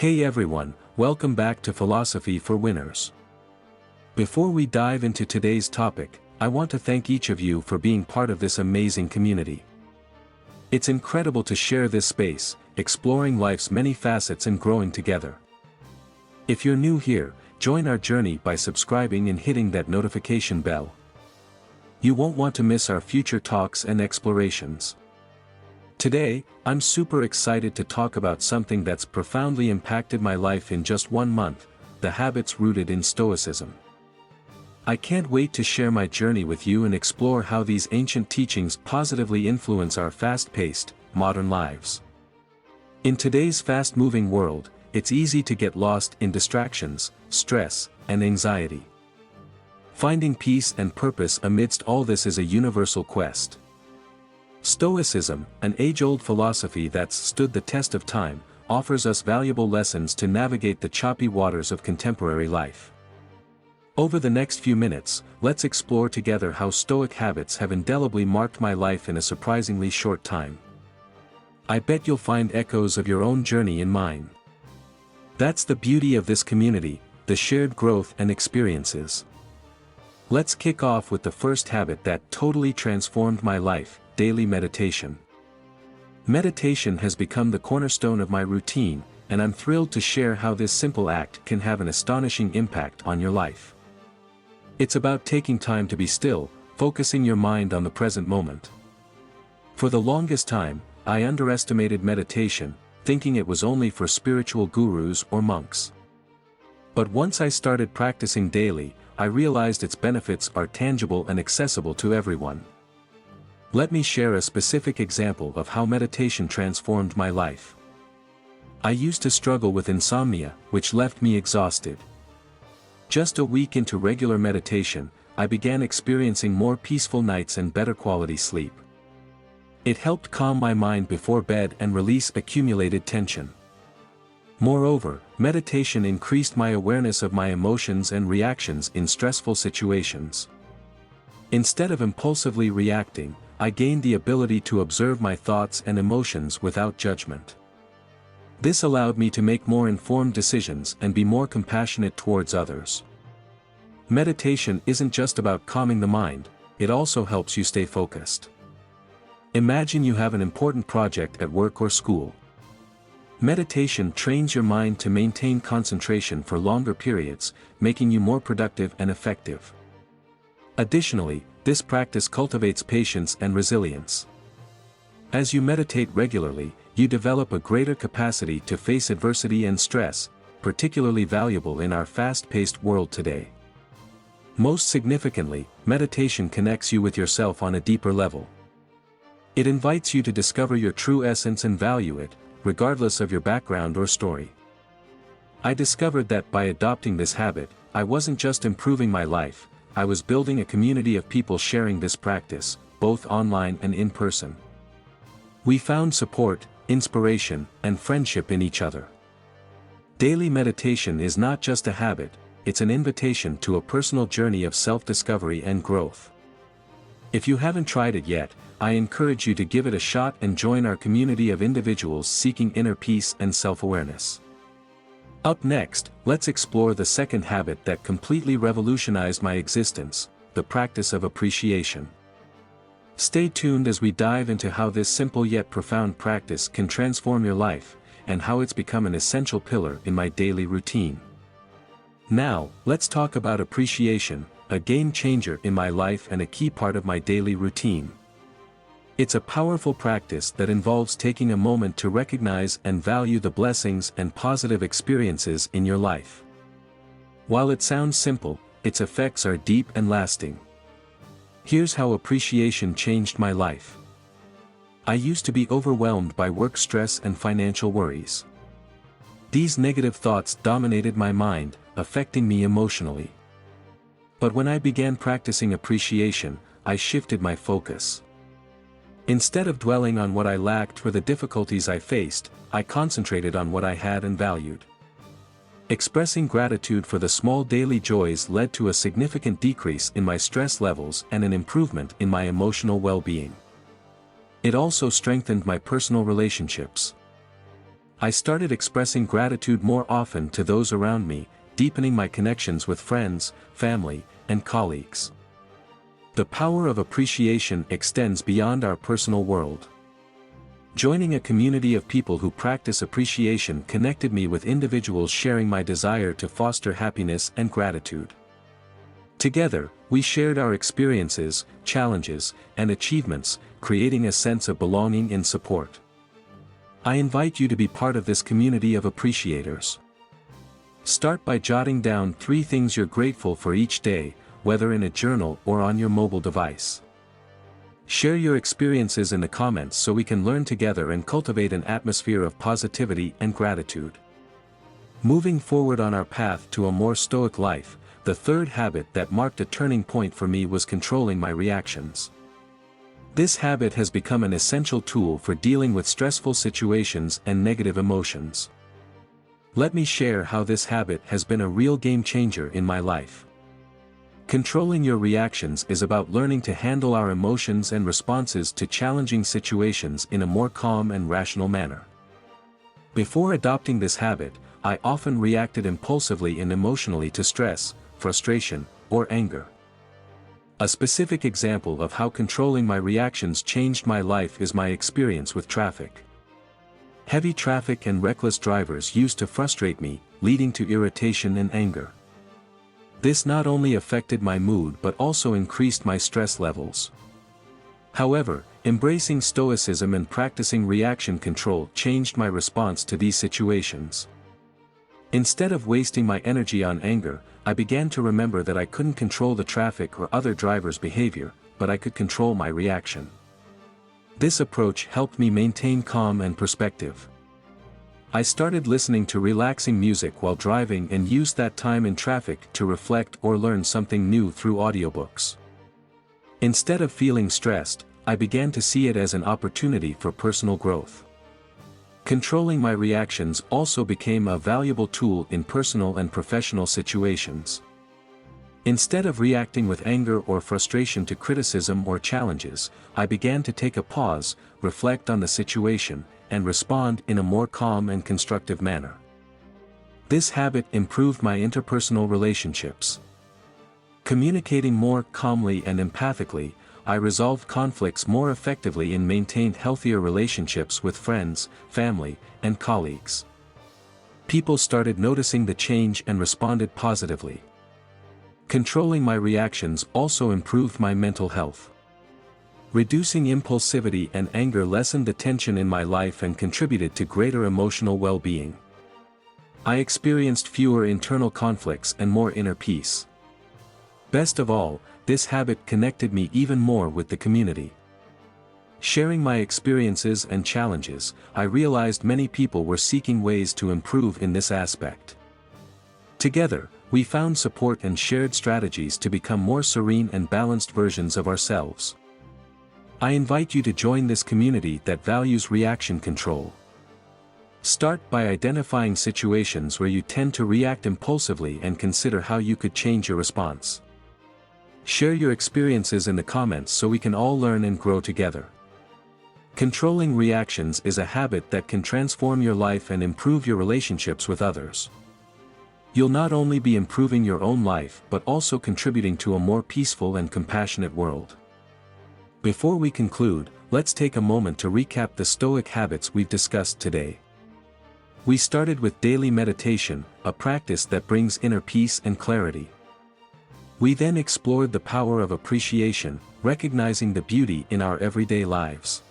Hey everyone, welcome back to Philosophy for Winners. Before we dive into today's topic, I want to thank each of you for being part of this amazing community. It's incredible to share this space, exploring life's many facets and growing together. If you're new here, join our journey by subscribing and hitting that notification bell. You won't want to miss our future talks and explorations. Today, I'm super excited to talk about something that's profoundly impacted my life in just 1 month, the habits rooted in Stoicism. I can't wait to share my journey with you and explore how these ancient teachings positively influence our fast-paced, modern lives. In today's fast-moving world, it's easy to get lost in distractions, stress, and anxiety. Finding peace and purpose amidst all this is a universal quest. Stoicism, an age-old philosophy that's stood the test of time, offers us valuable lessons to navigate the choppy waters of contemporary life. Over the next few minutes, let's explore together how Stoic habits have indelibly marked my life in a surprisingly short time. I bet you'll find echoes of your own journey in mine. That's the beauty of this community, the shared growth and experiences. Let's kick off with the first habit that totally transformed my life: daily meditation. Meditation has become the cornerstone of my routine, and I'm thrilled to share how this simple act can have an astonishing impact on your life. It's about taking time to be still, focusing your mind on the present moment. For the longest time, I underestimated meditation, thinking it was only for spiritual gurus or monks. But once I started practicing daily, I realized its benefits are tangible and accessible to everyone. Let me share a specific example of how meditation transformed my life. I used to struggle with insomnia, which left me exhausted. Just a week into regular meditation, I began experiencing more peaceful nights and better quality sleep. It helped calm my mind before bed and release accumulated tension. Moreover, meditation increased my awareness of my emotions and reactions in stressful situations. Instead of impulsively reacting, I gained the ability to observe my thoughts and emotions without judgment. This allowed me to make more informed decisions and be more compassionate towards others. Meditation isn't just about calming the mind, it also helps you stay focused. Imagine you have an important project at work or school. Meditation trains your mind to maintain concentration for longer periods, making you more productive and effective. Additionally, this practice cultivates patience and resilience. As you meditate regularly, you develop a greater capacity to face adversity and stress, particularly valuable in our fast-paced world today. Most significantly, meditation connects you with yourself on a deeper level. It invites you to discover your true essence and value it, regardless of your background or story. I discovered that by adopting this habit, I wasn't just improving my life, I was building a community of people sharing this practice, both online and in person. We found support, inspiration, and friendship in each other. Daily meditation is not just a habit, it's an invitation to a personal journey of self-discovery and growth. If you haven't tried it yet, I encourage you to give it a shot and join our community of individuals seeking inner peace and self-awareness. Up next, let's explore the second habit that completely revolutionized my existence: the practice of appreciation. Stay tuned as we dive into how this simple yet profound practice can transform your life, and how it's become an essential pillar in my daily routine. Now, let's talk about appreciation, a game changer in my life and a key part of my daily routine. It's a powerful practice that involves taking a moment to recognize and value the blessings and positive experiences in your life. While it sounds simple, its effects are deep and lasting. Here's how appreciation changed my life. I used to be overwhelmed by work stress and financial worries. These negative thoughts dominated my mind, affecting me emotionally. But when I began practicing appreciation, I shifted my focus. Instead of dwelling on what I lacked or the difficulties I faced, I concentrated on what I had and valued. Expressing gratitude for the small daily joys led to a significant decrease in my stress levels and an improvement in my emotional well-being. It also strengthened my personal relationships. I started expressing gratitude more often to those around me, deepening my connections with friends, family, and colleagues. The power of appreciation extends beyond our personal world. Joining a community of people who practice appreciation connected me with individuals sharing my desire to foster happiness and gratitude. Together, we shared our experiences, challenges, and achievements, creating a sense of belonging and support. I invite you to be part of this community of appreciators. Start by jotting down 3 things you're grateful for each day, whether in a journal or on your mobile device. Share your experiences in the comments so we can learn together and cultivate an atmosphere of positivity and gratitude. Moving forward on our path to a more stoic life, the third habit that marked a turning point for me was controlling my reactions. This habit has become an essential tool for dealing with stressful situations and negative emotions. Let me share how this habit has been a real game changer in my life. Controlling your reactions is about learning to handle our emotions and responses to challenging situations in a more calm and rational manner. Before adopting this habit, I often reacted impulsively and emotionally to stress, frustration, or anger. A specific example of how controlling my reactions changed my life is my experience with traffic. Heavy traffic and reckless drivers used to frustrate me, leading to irritation and anger. This not only affected my mood but also increased my stress levels. However, embracing Stoicism and practicing reaction control changed my response to these situations. Instead of wasting my energy on anger, I began to remember that I couldn't control the traffic or other drivers' behavior, but I could control my reaction. This approach helped me maintain calm and perspective. I started listening to relaxing music while driving and used that time in traffic to reflect or learn something new through audiobooks. Instead of feeling stressed, I began to see it as an opportunity for personal growth. Controlling my reactions also became a valuable tool in personal and professional situations. Instead of reacting with anger or frustration to criticism or challenges, I began to take a pause, reflect on the situation, and respond in a more calm and constructive manner. This habit improved my interpersonal relationships. Communicating more calmly and empathically, I resolved conflicts more effectively and maintained healthier relationships with friends, family, and colleagues. People started noticing the change and responded positively. Controlling my reactions also improved my mental health. Reducing impulsivity and anger lessened the tension in my life and contributed to greater emotional well-being. I experienced fewer internal conflicts and more inner peace. Best of all, this habit connected me even more with the community. Sharing my experiences and challenges, I realized many people were seeking ways to improve in this aspect. Together, we found support and shared strategies to become more serene and balanced versions of ourselves. I invite you to join this community that values reaction control. Start by identifying situations where you tend to react impulsively and consider how you could change your response. Share your experiences in the comments so we can all learn and grow together. Controlling reactions is a habit that can transform your life and improve your relationships with others. You'll not only be improving your own life but also contributing to a more peaceful and compassionate world. Before we conclude, let's take a moment to recap the Stoic habits we've discussed today. We started with daily meditation, a practice that brings inner peace and clarity. We then explored the power of appreciation, recognizing the beauty in our everyday lives.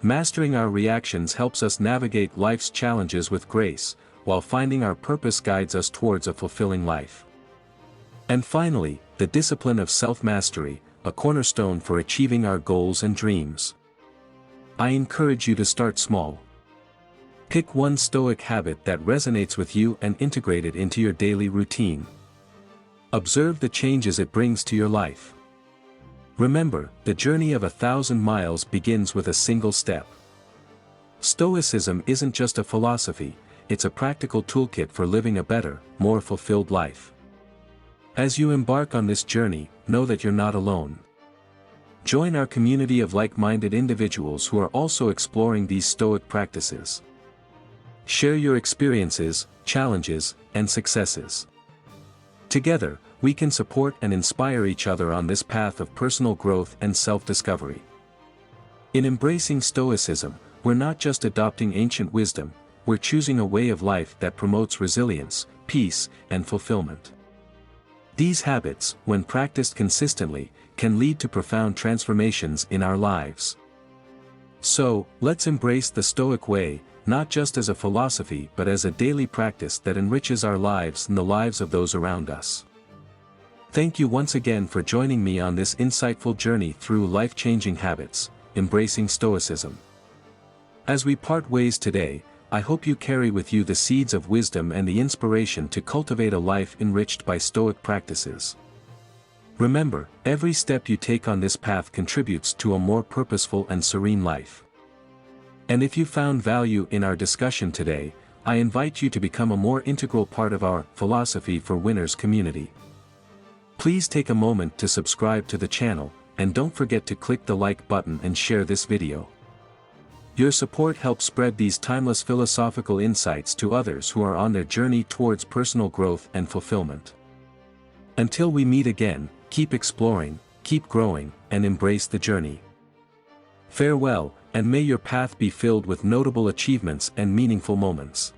Mastering our reactions helps us navigate life's challenges with grace, while finding our purpose guides us towards a fulfilling life. And finally, the discipline of self-mastery, a cornerstone for achieving our goals and dreams. I encourage you to start small. Pick one Stoic habit that resonates with you and integrate it into your daily routine. Observe the changes it brings to your life. Remember, the journey of 1,000 miles begins with a single step. Stoicism isn't just a philosophy, it's a practical toolkit for living a better, more fulfilled life. As you embark on this journey, know that you're not alone. Join our community of like-minded individuals who are also exploring these Stoic practices. Share your experiences, challenges, and successes. Together, we can support and inspire each other on this path of personal growth and self-discovery. In embracing Stoicism, we're not just adopting ancient wisdom, we're choosing a way of life that promotes resilience, peace, and fulfillment. These habits, when practiced consistently, can lead to profound transformations in our lives. So, let's embrace the Stoic way, not just as a philosophy but as a daily practice that enriches our lives and the lives of those around us. Thank you once again for joining me on this insightful journey through life-changing habits, embracing Stoicism. As we part ways today, I hope you carry with you the seeds of wisdom and the inspiration to cultivate a life enriched by Stoic practices. Remember, every step you take on this path contributes to a more purposeful and serene life. And if you found value in our discussion today, I invite you to become a more integral part of our Philosophy for Winners community. Please take a moment to subscribe to the channel, and don't forget to click the like button and share this video. Your support helps spread these timeless philosophical insights to others who are on their journey towards personal growth and fulfillment. Until we meet again, keep exploring, keep growing, and embrace the journey. Farewell, and may your path be filled with notable achievements and meaningful moments.